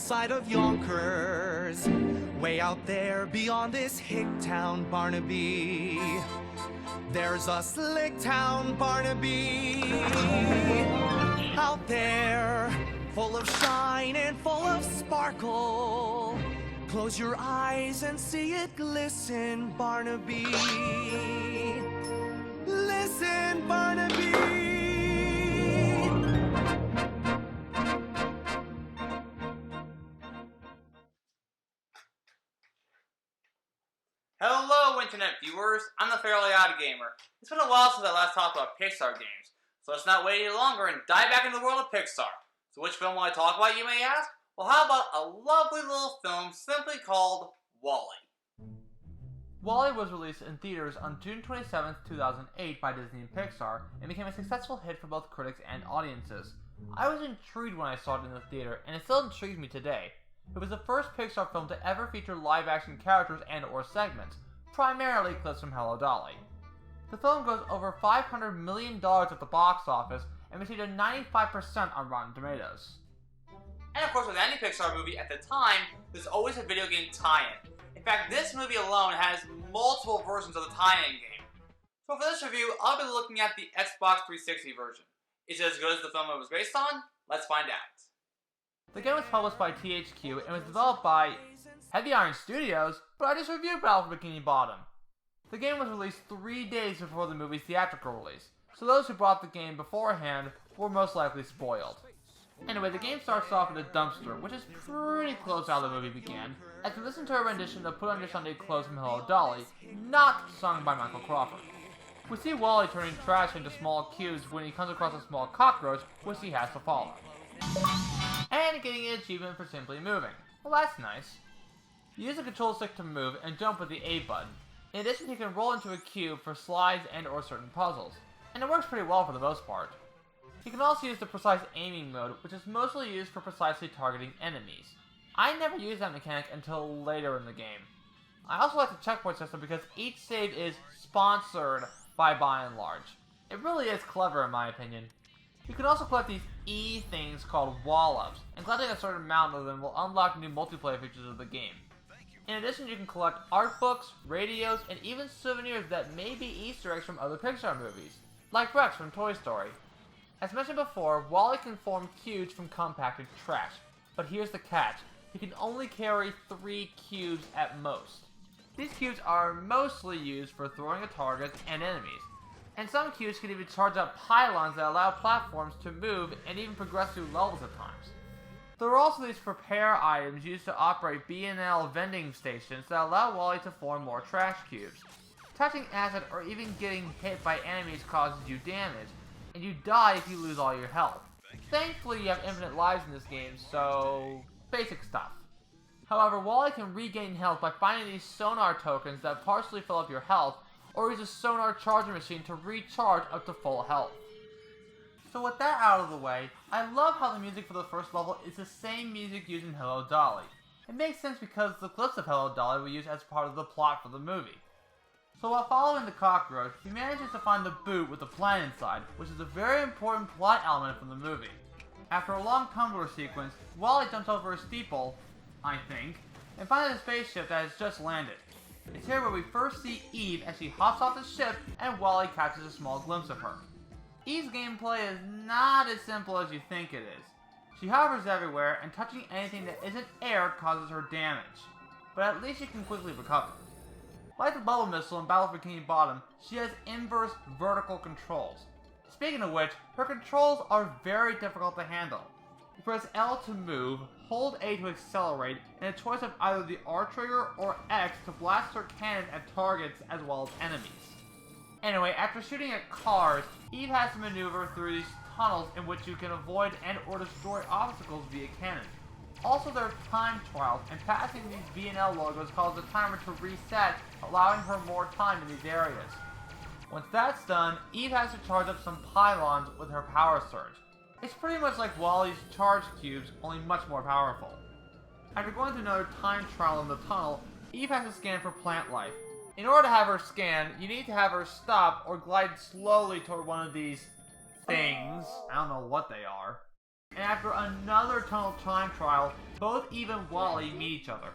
outside of Yonkers, way out there beyond this hick town, Barnaby. There's a slick town, Barnaby, out there, full of shine and full of sparkle. Close your eyes and see it glisten, Barnaby. Listen, Barnaby. Hello, internet viewers. I'm the fairly OddGamer. It's been a while since I last talked about Pixar games, so let's not wait any longer and dive back into the world of Pixar. So which film will I talk about, you may ask? Well, how about a lovely little film simply called WALL-E? WALL-E was released in theaters on June 27, 2008 by Disney and Pixar, and became a successful hit for both critics and audiences. I was intrigued when I saw it in the theater, and it still intrigues me today. It was the first Pixar film to ever feature live-action characters and/or segments, primarily clips from Hello Dolly. The film grossed over $500 million at the box office and received a 95% on Rotten Tomatoes. And of course, with any Pixar movie at the time, there's always a video game tie-in. In fact, this movie alone has multiple versions of the tie-in game. So for this review, I'll be looking at the Xbox 360 version. Is it as good as the film it was based on? Let's find out. The game was published by THQ and was developed by Heavy Iron Studios, but I just reviewed Battle for Bikini Bottom. The game was released 3 days before the movie's theatrical release, so those who bought the game beforehand were most likely spoiled. Anyway, the game starts off at a dumpster, which is pretty close to how the movie began, as we listen to a rendition of Put On Your Sunday Clothes from Hello Dolly, not sung by Michael Crawford. We see WALL-E turning trash into small cubes when he comes across a small cockroach, which he has to follow. And getting an achievement for simply moving. Well, that's nice. Use the control stick to move and jump with the A button. In addition, you can roll into a cube for slides and/or certain puzzles, and it works pretty well for the most part. You can also use the precise aiming mode, which is mostly used for precisely targeting enemies. I never used that mechanic until later in the game. I also like the checkpoint system because each save is sponsored by and large. It really is clever in my opinion. You can also collect these E things called wall-ups, and collecting a certain amount of them will unlock new multiplayer features of the game. In addition, you can collect art books, radios, and even souvenirs that may be Easter eggs from other Pixar movies, like Rex from Toy Story. As mentioned before, WALL-E can form cubes from compacted trash, but here's the catch, he can only carry 3 cubes at most. These cubes are mostly used for throwing at targets and enemies, and some cubes can even charge up pylons that allow platforms to move and even progress through levels at times. There are also these prepare items used to operate B&L vending stations that allow WALL-E to form more trash cubes. Touching acid or even getting hit by enemies causes you damage, and you die if you lose all your health. Thankfully, you have infinite lives in this game, so basic stuff. However, WALL-E can regain health by finding these sonar tokens that partially fill up your health, or use a sonar charging machine to recharge up to full health. So with that out of the way, I love how the music for the first level is the same music used in Hello Dolly. It makes sense because the clips of Hello Dolly were used as part of the plot for the movie. So while following the cockroach, he manages to find the boot with the plan inside, which is a very important plot element from the movie. After a long tumbler sequence, WALL-E jumps over a steeple, I think, and finds a spaceship that has just landed. It's here where we first see Eve as she hops off the ship and WALL-E catches a small glimpse of her. Eve's gameplay is not as simple as you think it is. She hovers everywhere and touching anything that isn't air causes her damage, but at least she can quickly recover. Like the bubble missile in Battle for Bikini Bottom, she has inverse vertical controls. Speaking of which, her controls are very difficult to handle. You press L to move, hold A to accelerate, and a choice of either the R trigger or X to blast her cannon at targets as well as enemies. Anyway, after shooting at cars, Eve has to maneuver through these tunnels in which you can avoid and or destroy obstacles via cannon. Also, there are time trials, and passing these B&L logos causes the timer to reset, allowing her more time in these areas. Once that's done, Eve has to charge up some pylons with her power surge. It's pretty much like WALL-E's charge cubes, only much more powerful. After going through another time trial in the tunnel, Eve has to scan for plant life. In order to have her scan, you need to have her stop or glide slowly toward one of these things. I don't know what they are. and after another tunnel time trial, both Eve and Wally meet each other.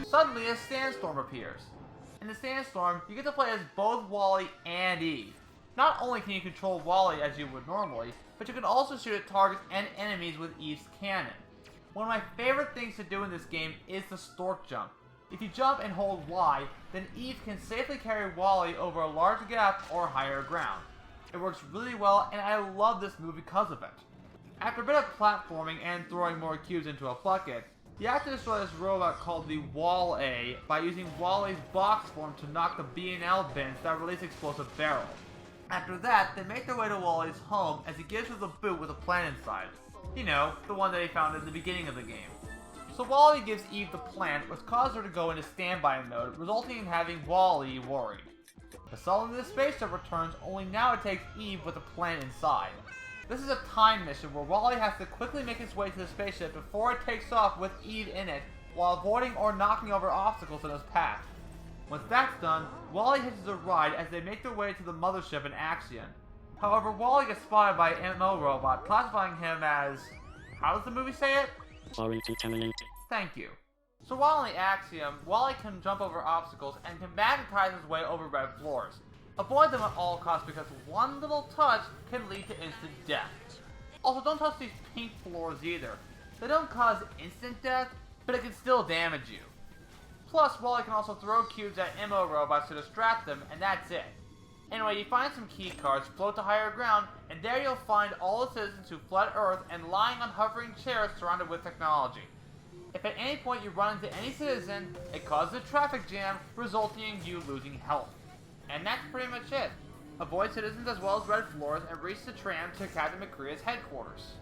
Suddenly, a sandstorm appears. In the sandstorm, you get to play as both Wally and Eve. Not only can you control Wally as you would normally, but you can also shoot at targets and enemies with Eve's cannon. One of my favorite things to do in this game is the stork jump. If you jump and hold Y, then Eve can safely carry Wally over a large gap or higher ground. It works really well, and I love this move because of it. After a bit of platforming and throwing more cubes into a bucket, you have to destroy this robot called the Wall A by using Wally's box form to knock the B&L bins that release explosive barrels. After that, they make their way to Wally's home as he gives her the boot with a plant inside. You know, the one that he found in the beginning of the game. So Wally gives Eve the plant, which causes her to go into standby mode, resulting in having Wally worried. But suddenly the spaceship returns, only now it takes Eve with the plant inside. This is a time mission where Wally has to quickly make his way to the spaceship before it takes off with Eve in it, while avoiding or knocking over obstacles in his path. Once that's done, Wally hitches a ride as they make their way to the mothership in Axion. However, Wally gets spotted by an MO robot, classifying him as... how does the movie say it? Sorry to terminate. Thank you. So while in the Axiom, Wally can jump over obstacles and can magnetize his way over red floors. Avoid them at all costs because one little touch can lead to instant death. Also, don't touch these pink floors either. They don't cause instant death, but it can still damage you. Plus, Wally can also throw cubes at MO robots to distract them, and that's it. Anyway, you find some key cards, float to higher ground, and there you'll find all the citizens who fled Earth and lying on hovering chairs surrounded with technology. If at any point you run into any citizen, it causes a traffic jam, resulting in you losing health. And that's pretty much it. Avoid citizens as well as red floors and reach the tram to Captain McCrea's headquarters.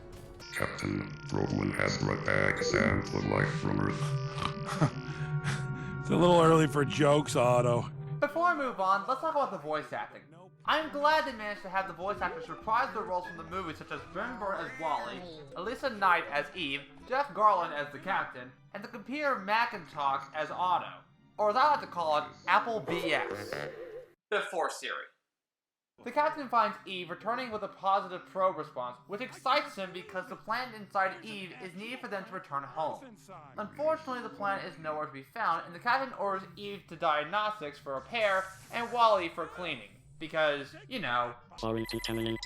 Captain Brolin has brought back a sample of life from Earth. It's a little early for jokes, Otto. Before we move on, let's talk about the voice acting. I'm glad they managed to have the voice actors reprise their roles from the movie, such as Bryn Burr as Wally, Elisa Knight as Eve, Jeff Garlin as the Captain, and the computer Macintosh as Otto. Or as I like to call it, Apple BS. Before Siri. The Captain finds Eve returning with a positive probe response, which excites him because the plant inside Eve is needed for them to return home. Unfortunately, the plant is nowhere to be found, and the Captain orders Eve to diagnostics for repair and Wally for cleaning. Because, you know. Sorry to terminate.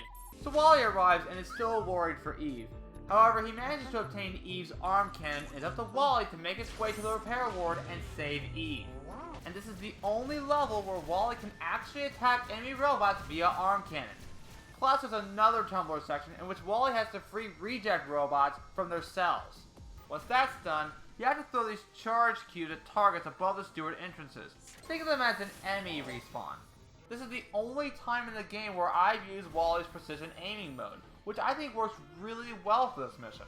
So Wally arrives and is still worried for Eve. However, he manages to obtain Eve's arm cannon and it's up to Wally to make its way to the repair ward and save Eve. And this is the only level where Wally can actually attack enemy robots via arm cannon. Plus, there's another tumbler section in which Wally has to free reject robots from their cells. Once that's done, you have to throw these charge cubes at targets above the steward entrances. Think of them as an enemy respawn. This is the only time in the game where I've used Wally's precision aiming mode, which I think works really well for this mission.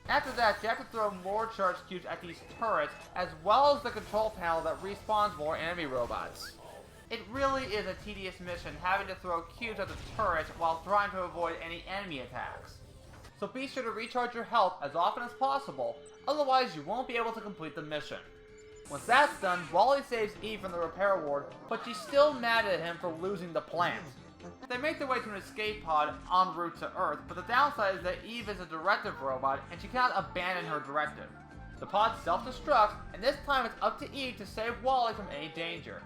After that, you have to throw more charge cubes at these turrets, as well as the control panel that respawns more enemy robots. It really is a tedious mission having to throw cubes at the turrets while trying to avoid any enemy attacks. So be sure to recharge your health as often as possible, otherwise you won't be able to complete the mission. Once that's done, Wally saves Eve from the repair ward, but she's still mad at him for losing the plant. They make their way to an escape pod en route to Earth, but the downside is that Eve is a directive robot and she cannot abandon her directive. The pod self-destructs, and this time it's up to Eve to save Wally from any danger.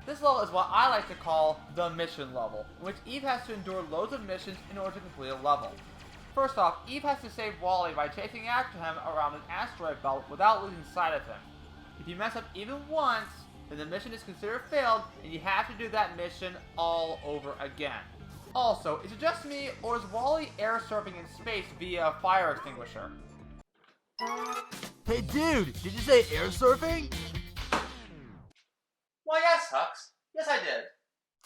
This level is what I like to call the mission level, in which Eve has to endure loads of missions in order to complete a level. First off, Eve has to save Wally by chasing after him around an asteroid belt without losing sight of him. If you mess up even once, then the mission is considered failed, and you have to do that mission all over again. Also, is it just me, or is Wally air surfing in space via a fire extinguisher? Hey dude, did you say air surfing? Well, yes, Hux. Yes, I did.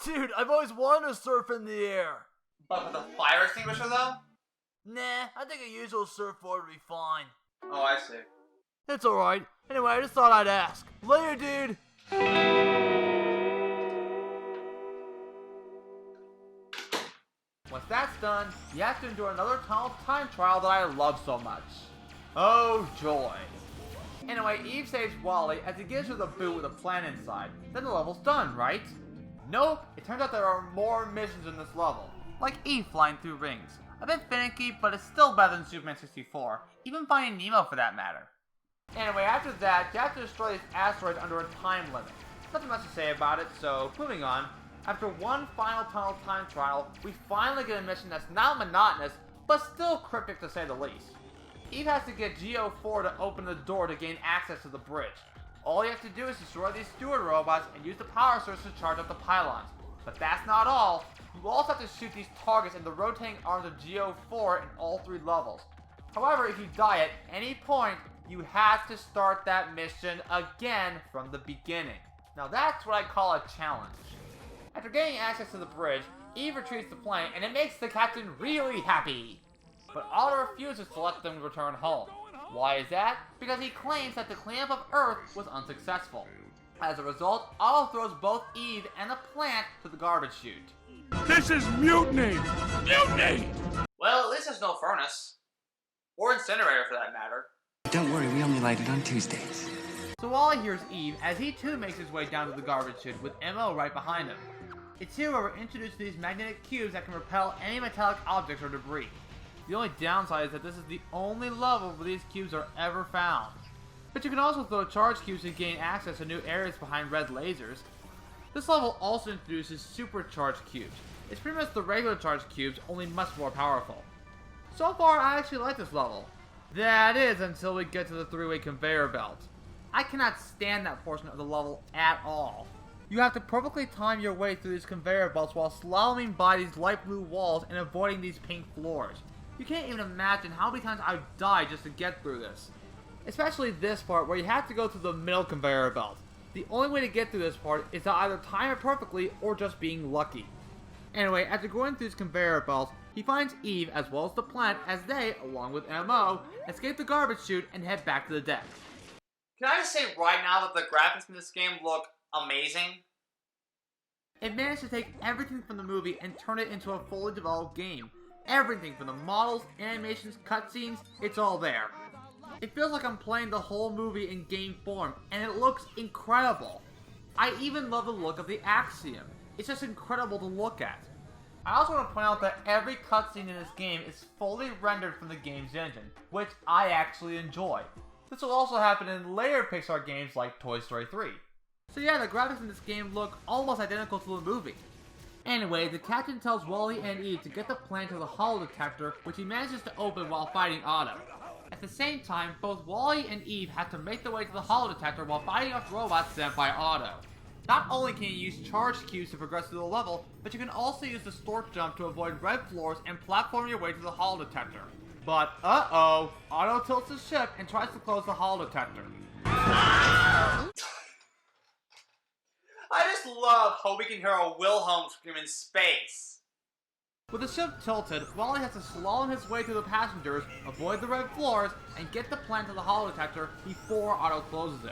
Dude, I've always wanted to surf in the air. But with a fire extinguisher, though? Nah, I think a usual surfboard would be fine. Oh, I see. It's alright. Anyway, I just thought I'd ask. Later, dude! Once that's done, you have to endure another tunnel time trial that I love so much. Oh joy! Anyway, Eve saves Wally as he gives her the boot with a plan inside. Then the level's done, right? Nope, it turns out there are more missions in this level. Like Eve flying through rings. A bit finicky, but it's still better than Superman 64. Even Finding Nemo for that matter. Anyway, after that, you have to destroy this asteroid under a time limit. Nothing much to say about it, so moving on. After one final tunnel time trial, we finally get a mission that's not monotonous, but still cryptic to say the least. Eve has to get GO4 to open the door to gain access to the bridge. All you have to do is destroy these steward robots and use the power source to charge up the pylons. But that's not all. You also have to shoot these targets in the rotating arms of GO4 in all 3 levels. However, if you die at any point, you have to start that mission again from the beginning. Now that's what I call a challenge. After getting access to the bridge, Eve retrieves the plane and it makes the captain really happy. But Otto refuses to let them return home. Why is that? Because he claims that the cleanup of Earth was unsuccessful. As a result, Otto throws both Eve and the plant to the garbage chute. This is mutiny! Mutiny! Well, at least there's no furnace. Or incinerator for that matter. Don't worry, we only light it on Tuesdays. So Wally hears Eve as he too makes his way down to the garbage chute with MO right behind him. It's here where we're introduced to these magnetic cubes that can repel any metallic objects or debris. The only downside is that this is the only level where these cubes are ever found. But you can also throw charge cubes to gain access to new areas behind red lasers. This level also introduces supercharged cubes. It's pretty much the regular charge cubes, only much more powerful. So far, I actually like this level. That is, until we get to the 3-way conveyor belt. I cannot stand that portion of the level at all. You have to perfectly time your way through these conveyor belts while slaloming by these light blue walls and avoiding these pink floors. You can't even imagine how many times I've died just to get through this. Especially this part where you have to go through the middle conveyor belt. The only way to get through this part is to either time it perfectly or just being lucky. Anyway, after going through these conveyor belts, he finds Eve as well as the plant as they, along with MO, escape the garbage chute and head back to the deck. Can I just say right now that the graphics in this game look amazing? It managed to take everything from the movie and turn it into a fully developed game. Everything from the models, animations, cutscenes, it's all there. It feels like I'm playing the whole movie in game form, and it looks incredible. I even love the look of the Axion. It's just incredible to look at. I also want to point out that every cutscene in this game is fully rendered from the game's engine, which I actually enjoy. This will also happen in later Pixar games like Toy Story 3. So yeah, the graphics in this game look almost identical to the movie. Anyway, the captain tells Wally and Eve to get the plant to the holo detector, which he manages to open while fighting Otto. At the same time, both Wally and Eve have to make their way to the holo detector while fighting off robots sent by Otto. Not only can you use charge cubes to progress through the level, but you can also use the stork jump to avoid red floors and platform your way to the holo detector. But uh-oh, Otto tilts his ship and tries to close the holo detector. I just love how we can hear a Wilhelm scream in space. With the ship tilted, Wally has to slalom his way through the passengers, avoid the red floors, and get the plant to the holo detector before Otto closes it.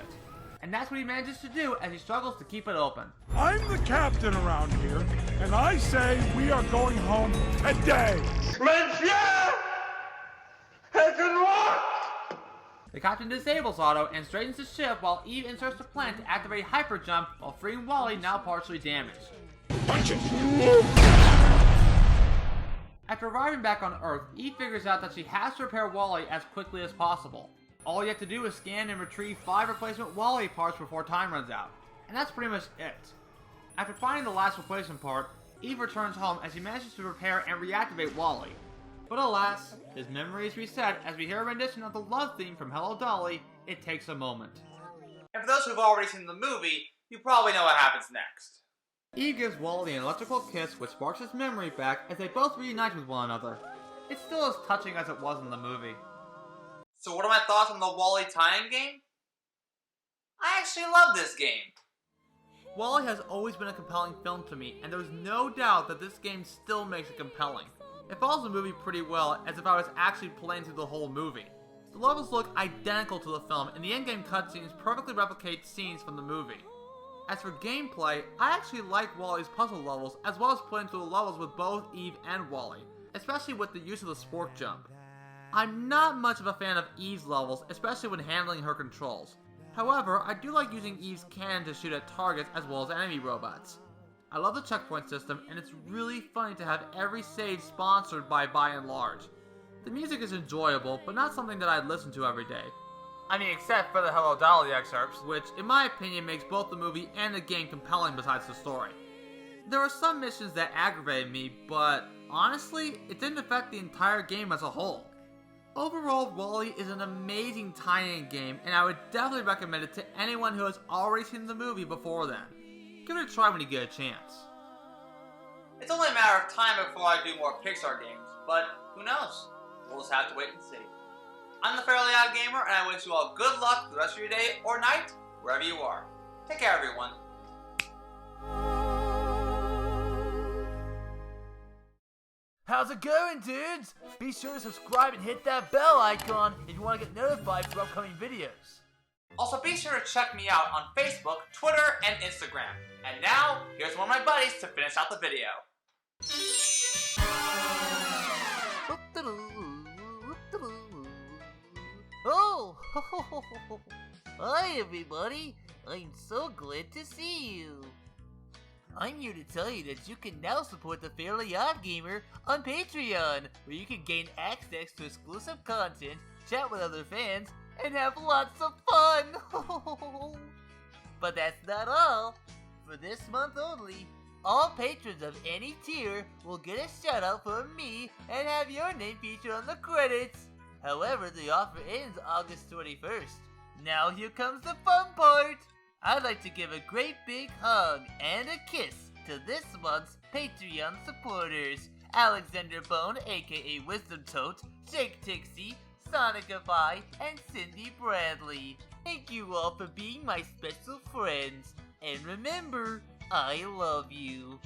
And that's what he manages to do as he struggles to keep it open. I'm the captain around here, and I say we are going home today. The captain disables Otto and straightens the ship while Eve inserts the plant to activate hyper jump while freeing Wally, now partially damaged. Punch it! After arriving back on Earth, Eve figures out that she has to repair Wally as quickly as possible. All you have to do is scan and retrieve 5 replacement Wally parts before time runs out. And that's pretty much it. After finding the last replacement part, Eve returns home as she manages to repair and reactivate Wally. But alas, his memory is reset as we hear a rendition of the love theme from Hello Dolly, It Takes a Moment. And for those who've already seen the movie, you probably know what happens next. Eve gives Wally an electrical kiss which sparks his memory back as they both reunite with one another. It's still as touching as it was in the movie. So what are my thoughts on the Wall-E tie-in game? I actually love this game. Wall-E has always been a compelling film to me, and there's no doubt that this game still makes it compelling. It follows the movie pretty well, as if I was actually playing through the whole movie. The levels look identical to the film, and the endgame cutscenes perfectly replicate scenes from the movie. As for gameplay, I actually like Wall-E's puzzle levels, as well as playing through the levels with both Eve and Wally, especially with the use of the spork jump. I'm not much of a fan of Eve's levels, especially when handling her controls. However, I do like using Eve's cannon to shoot at targets as well as enemy robots. I love the checkpoint system, and it's really funny to have every save sponsored by and Large. The music is enjoyable, but not something that I'd listen to every day. I mean, except for the Hello Dolly excerpts, which, in my opinion, makes both the movie and the game compelling besides the story. There were some missions that aggravated me, but honestly, it didn't affect the entire game as a whole. Overall, WALL-E is an amazing tie-in game, and I would definitely recommend it to anyone who has already seen the movie before then. Give it a try when you get a chance. It's only a matter of time before I do more Pixar games, but who knows? We'll just have to wait and see. I'm the Fairly Odd Gamer, and I wish you all good luck for the rest of your day or night, wherever you are. Take care, everyone. How's it going, dudes? Be sure to subscribe and hit that bell icon if you want to get notified for upcoming videos. Also, be sure to check me out on Facebook, Twitter, and Instagram. And now, here's one of my buddies to finish out the video. Oh! Hi, everybody! I'm so glad to see you! I'm here to tell you that you can now support the Fairly Odd Gamer on Patreon, where you can gain access to exclusive content, chat with other fans, and have lots of fun! But that's not all! For this month only, all patrons of any tier will get a shout out from me and have your name featured on the credits! However, the offer ends August 21st. Now here comes the fun part! I'd like to give a great big hug and a kiss to this month's Patreon supporters. Alexander Bone, aka Wisdom Tote, Jake Tixie, Sonicify, and Cindy Bradley. Thank you all for being my special friends. And remember, I love you.